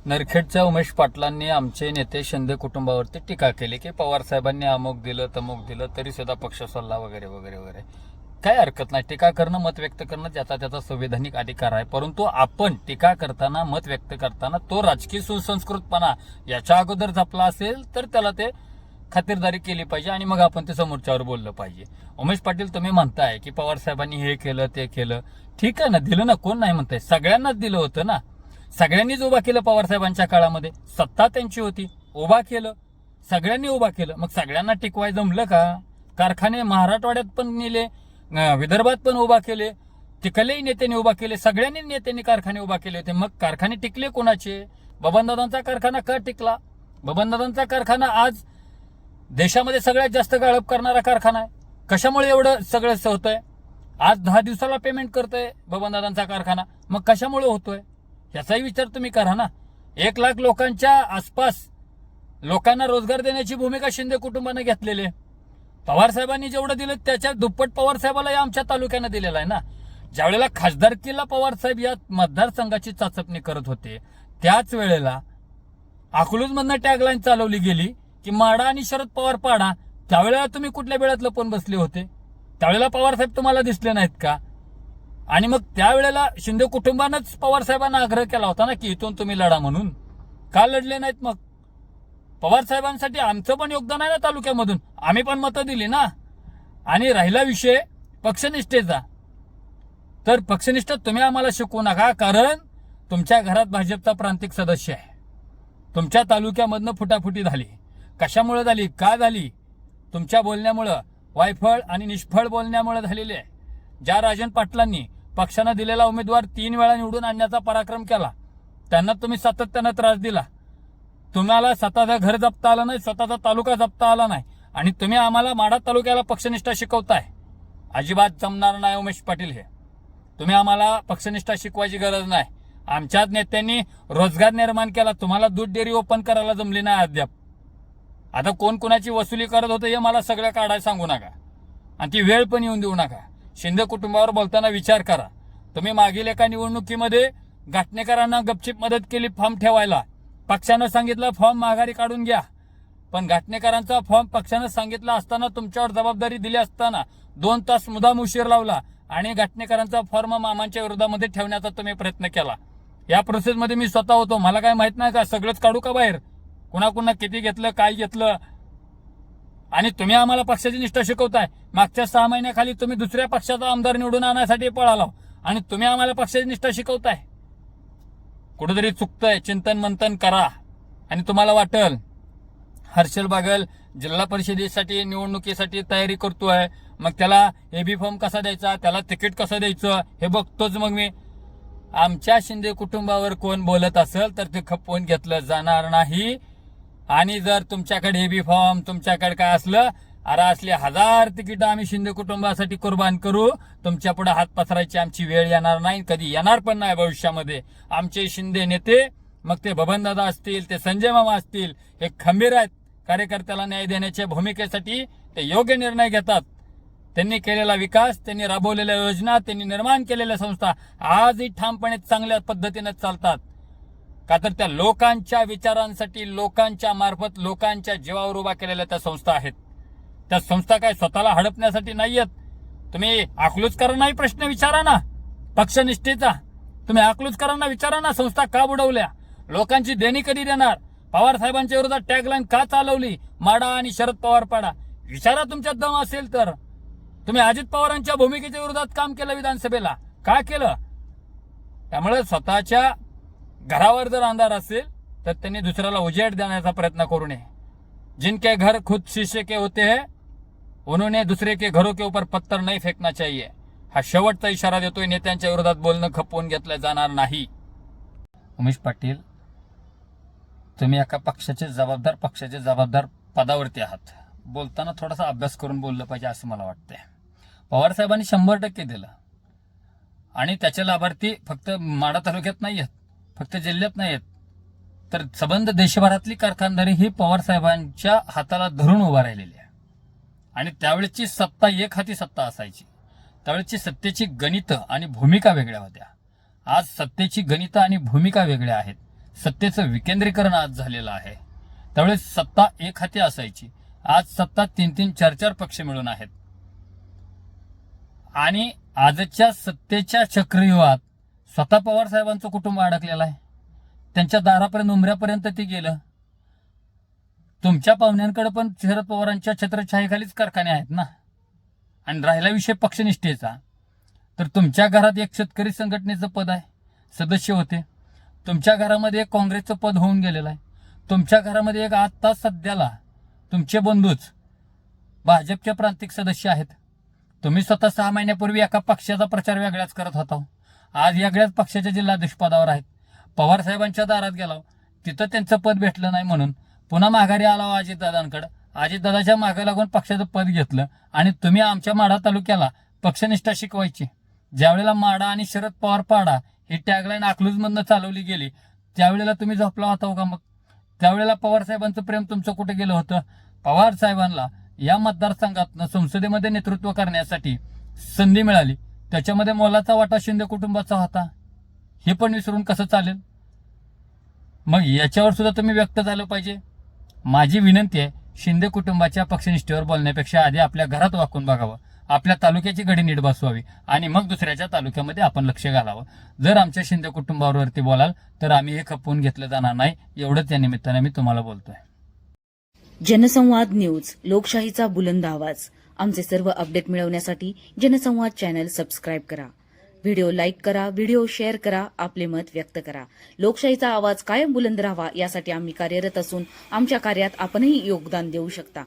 नरखेडच्या उमेश पाटलांनी आमचे नेते शिंदे कुटुंबावरती टीका केली की पवार साहेबांनी अमुक दिलं तमुक दिलं तरी सुद्धा पक्ष सोडला वगैरे वगैरे वगैरे. काय हरकत नाही, टीका करणं मत व्यक्त करणं त्याचा संविधानिक अधिकार आहे. परंतु आपण टीका करताना मत व्यक्त करताना तो राजकीय सुसंस्कृतपणा याच्या अगोदर जपला असेल तर त्याला ते खातिरदारी केली पाहिजे आणि मग आपण ते समोरच्यावर बोललं पाहिजे. उमेश पाटील तुम्ही म्हणताय की पवार साहेबांनी हे केलं ते केलं, ठीक आहे ना, दिलं ना, कोण नाही म्हणताय, सगळ्यांनाच दिलं होतं ना. सगळ्यांनीच उभा केलं पवार साहेबांच्या काळामध्ये, सत्ता त्यांची होती, उभा केलं, सगळ्यांनी उभा केलं. मग सगळ्यांना टिकवाय जमलं का? कारखाने मराठवाड्यात पण नेले, विदर्भात पण उभा केले, तिकडलेही नेत्यांनी उभा केले, सगळ्यांनी नेत्यांनी कारखाने उभा केले होते. मग कारखाने टिकले कोणाचे? बबनदादांचा कारखाना का टिकला? बबनदादांचा कारखाना आज देशामध्ये सगळ्यात जास्त गाळप करणारा कारखाना आहे. कशामुळे एवढं सगळं होतंय? आज 10 दिवसाला पेमेंट करतोय बबनदादांचा कारखाना, मग कशामुळे होतोय याचाही विचार तुम्ही करा ना. 1 लाख लोकांच्या आसपास लोकांना रोजगार देण्याची भूमिका शिंदे कुटुंबाने घेतलेली आहे. पवार साहेबांनी जेवढं दिलं त्याच्या दुप्पट पवार साहेबाला या आमच्या तालुक्यानं दिलेला आहे ना. ज्यावेळेला खासदारकीला पवार साहेब या मतदारसंघाची चाचपणी करत होते त्याच वेळेला अकलूजमधनं टॅगलाईन चालवली गेली की माडा आणि शरद पवार पाडा. त्यावेळेला तुम्ही कुठल्या वेळात लपून बसले होते? त्यावेळेला पवार साहेब तुम्हाला दिसले नाहीत का? आणि मग त्यावेळेला शिंदे कुटुंबानंच पवार साहेबांना आग्रह केला होता ना की इथून तुम्ही लढा म्हणून. का लढले नाहीत? मग पवार साहेबांसाठी आमचं पण योगदान आहे ना तालुक्यामधून, आम्ही पण मतं दिली ना. आणि राहिला विषय पक्षनिष्ठेचा, तर पक्षनिष्ठा तुम्ही आम्हाला शिकवू नका, कारण तुमच्या घरात भाजपचा प्रांतिक सदस्य आहे. तुमच्या तालुक्यामधनं फुटाफुटी झाली. कशामुळे झाली? का झाली? तुमच्या बोलण्यामुळं, वायफळ आणि निष्फळ बोलण्यामुळे झालेली आहे. ज्या राजन पाटलांनी पक्षानं दिलेला उमेदवार 3 वेळा निवडून आणण्याचा पराक्रम केला, त्यांना तुम्ही सातत्यानं त्रास दिला. तुम्हाला स्वतःचं घर जपता आलं नाही, स्वतःचा तालुका जपता आला नाही, आणि तुम्ही आम्हाला माढा तालुक्याला पक्षनिष्ठा शिकवताय. अजिबात जमणार नाही उमेश पाटील. हे तुम्ही आम्हाला पक्षनिष्ठा शिकवायची गरज नाही. आमच्याच नेत्यांनी रोजगार निर्माण केला, तुम्हाला दूध डेअरी ओपन करायला जमली नाही अद्याप. आता कोण कोणाची वसुली करत होतं हे मला सगळं काढायला सांगू नका आणि ती वेळ पण येऊन देऊ नका. शिंदे कुटुंबावर बोलताना विचार करा. तुम्ही मागील एका निवडणुकीमध्ये घाटणेकरांना गपचिप मदत केली फॉर्म ठेवायला. पक्षानं सांगितलं फॉर्म माघारी काढून घ्या, पण घाटणेकरांचा फॉर्म पक्षानं सांगितलं असताना, तुमच्यावर जबाबदारी दिली असताना 2 तास मुद्दाम उशीर लावला आणि घाटणेकरांचा फॉर्म मामांच्या विरोधामध्ये ठेवण्याचा तुम्ही प्रयत्न केला. या प्रोसेसमध्ये मी स्वतः होतो. मला काय माहित नाही का सगळंच काढू का बाहेर? कुणा किती घेतलं, काय घेतलं? आणि तुम्ही आम्हाला पक्षाची निष्ठा शिकवताय. मागच्या 6 महिन्याखाली तुम्ही दुसऱ्या पक्षाचा आमदार निवडून आणण्यासाठी पळाला आणि तुम्ही आम्हाला पक्षाची निष्ठा शिकवताय. कुठेतरी चुकतंय, चिंतन मंथन करा. आणि तुम्हाला वाटेल हर्षल बागल जिल्हा परिषदेसाठी निवडणुकीसाठी तयारी करतोय, मग त्याला एबी फॉर्म कसा द्यायचा, त्याला तिकीट कसं द्यायचं हे बघतोच. मग मी आमच्या शिंदे कुटुंबावर कोण बोलत असेल तर ते खपवून घेतलं जाणार नाही. आणि जर तुमच्याकडे एबी फॉर्म, तुमच्याकडे काय असलं, अरे असले 1000 तिकीटं आम्ही शिंदे कुटुंबासाठी कुर्बान करू. तुमच्या पुढे हात पसरायची आमची वेळ येणार नाही, कधी येणार पण नाही भविष्यामध्ये. आमचे शिंदे नेते, मग ते बबनदादा असतील, ते संजय मामा असतील, हे खंबीर आहेत. कार्यकर्त्याला न्याय देण्याच्या भूमिकेसाठी ते योग्य निर्णय घेतात. त्यांनी केलेला विकास, त्यांनी राबवलेल्या योजना, त्यांनी निर्माण केलेल्या संस्था आजही ठामपणे चांगल्या पद्धतीने चालतात. का तर त्या लोकांच्या विचारांसाठी, लोकांच्या मार्फत, लोकांच्या जीवावर उभा केलेल्या त्या संस्था आहेत. त्या संस्था काय स्वतःला हडपण्यासाठी नाही आहेत. तुम्ही अकलूजकरांनाही प्रश्न विचारा ना पक्षनिष्ठेचा. तुम्ही अकलूजकरांना विचारा ना, संस्था का बुडवल्या, लोकांची देणी कधी देणार, पवार साहेबांच्या विरोधात टॅगलाईन का चालवली, माडा आणि शरद पवार पाडा. विचारा तुमच्यात दम असेल तर. तुम्ही अजित पवारांच्या भूमिकेच्या विरोधात काम केलं विधानसभेला, का केलं? त्यामुळे स्वतःच्या घरावर जर अंधार असेल तर त्यांनी दुसऱ्याला उजेड देण्याचा प्रयत्न करू नये. जिनके घर खुद शीशे के होते हैं उन्होंने दूसरे के घरों के ऊपर पत्थर नहीं फेकना चाहिए. हा शेवटचा इशारा देतोय. नेत्यांच्या विरोधात बोलणं खपवून घेतलं जाणार नाही. उमेश पाटील, तुम्ही एका पक्षाचे जबाबदार पदावरती आहात. बोलताना थोडासा अभ्यास करून बोललं पाहिजे असं मला वाटतंय. पवार साहेबांनी 100% दिलं आणि त्याचे लाभार्थी फक्त माढा तालुक्यात नाही आहेत, फक्त जिल्ह्यात नाही आहेत, तर संबंध देशभरातली कारखानदारी ही पवार साहेबांच्या हाताला धरून उभा राहिलेली आहे. आणि त्यावेळेची सत्ता एक हाती सत्ता असायची. त्यावेळेची सत्तेची गणितं आणि भूमिका वेगळ्या होत्या. आज सत्तेची गणितं आणि भूमिका वेगळ्या आहेत. सत्तेचं विकेंद्रीकरण आज झालेलं आहे. त्यावेळेस सत्ता एक हाती असायची, आज सत्ता 3-3, 4-4 पक्ष मिळून आहेत. आणि आजच्या सत्तेच्या चक्रव्यूहात स्वतः पवार साहेबांचं कुटुंब अडकलेलं आहे. त्यांच्या दारापर्यंत, उमऱ्यापर्यंत ते गेलं. तुमच्या पाहुण्यांकडे पण शरद पवारांच्या छत्रछायेखालीच कारखाने आहेत ना. आणि राहिला विषय पक्षनिष्ठेचा, तर तुमच्या घरात एक शेतकरी संघटनेचं पद आहे, सदस्य होते. तुमच्या घरामध्ये एक काँग्रेसचं पद होऊन गेलेलं आहे. तुमच्या घरामध्ये एक आता सध्याला तुमचे बंधूच भाजपचे प्रांतिक सदस्य आहेत. तुम्ही स्वतः 6 महिन्यापूर्वी एका पक्षाचा प्रचार वेगळ्याच करत होता, आज वेगळ्याच पक्षाच्या जिल्हाध्यक्ष पदावर आहेत. पवार साहेबांच्या दारात गेला, तिथं त्यांचं पद भेटलं नाही म्हणून पुन्हा माघारी आला अजितदादांकडे. अजितदादाच्या मागे लागून पक्षाचं पद घेतलं आणि तुम्ही आमच्या माढा तालुक्याला पक्षनिष्ठा शिकवायची. ज्यावेळेला माढा आणि शरद पवार पाडा ही टॅगलाईन अकलूजमधनं चालवली गेली, त्यावेळेला तुम्ही झोपला होता का? मग त्यावेळेला पवार साहेबांचं प्रेम तुमचं कुठे गेलं होतं? पवार साहेबांना या मतदारसंघातनं संसदेमध्ये नेतृत्व करण्यासाठी संधी मिळाली, त्याच्यामध्ये मोलाचा वाटा शिंदे कुटुंबाचा होता. हे पण विसरून कसं चालेल? मग याच्यावर सुद्धा तुम्ही व्यक्त झालं पाहिजे. माझी विनंती आहे, शिंदे कुटुंबाच्या पक्षनिष्ठेवर बोलण्यापेक्षा आधी आपल्या घरात वाकून बघावं, आपल्या तालुक्याची घडी नीट बसवावी आणि मग दुसऱ्याच्या तालुक्यामध्ये आपण लक्ष घालावं. जर आमच्या शिंदे कुटुंबावरती बोलाल तर आम्ही हे खपवून घेतलं जाणार नाही, एवढंच या निमित्ताने मी तुम्हाला बोलतोय. जनसंवाद न्यूज, लोकशाहीचा बुलंद आवाज. आमचे सर्व अपडेट मिळवण्यासाठी जनसंवाद चॅनल सबस्क्राईब करा, व्हिडिओ लाईक करा, व्हिडिओ शेअर करा, आपले मत व्यक्त करा. लोकशाहीचा आवाज कायम बुलंद राहावा यासाठी आम्ही कार्यरत असून आमच्या कार्यात आपणही योगदान देऊ शकता.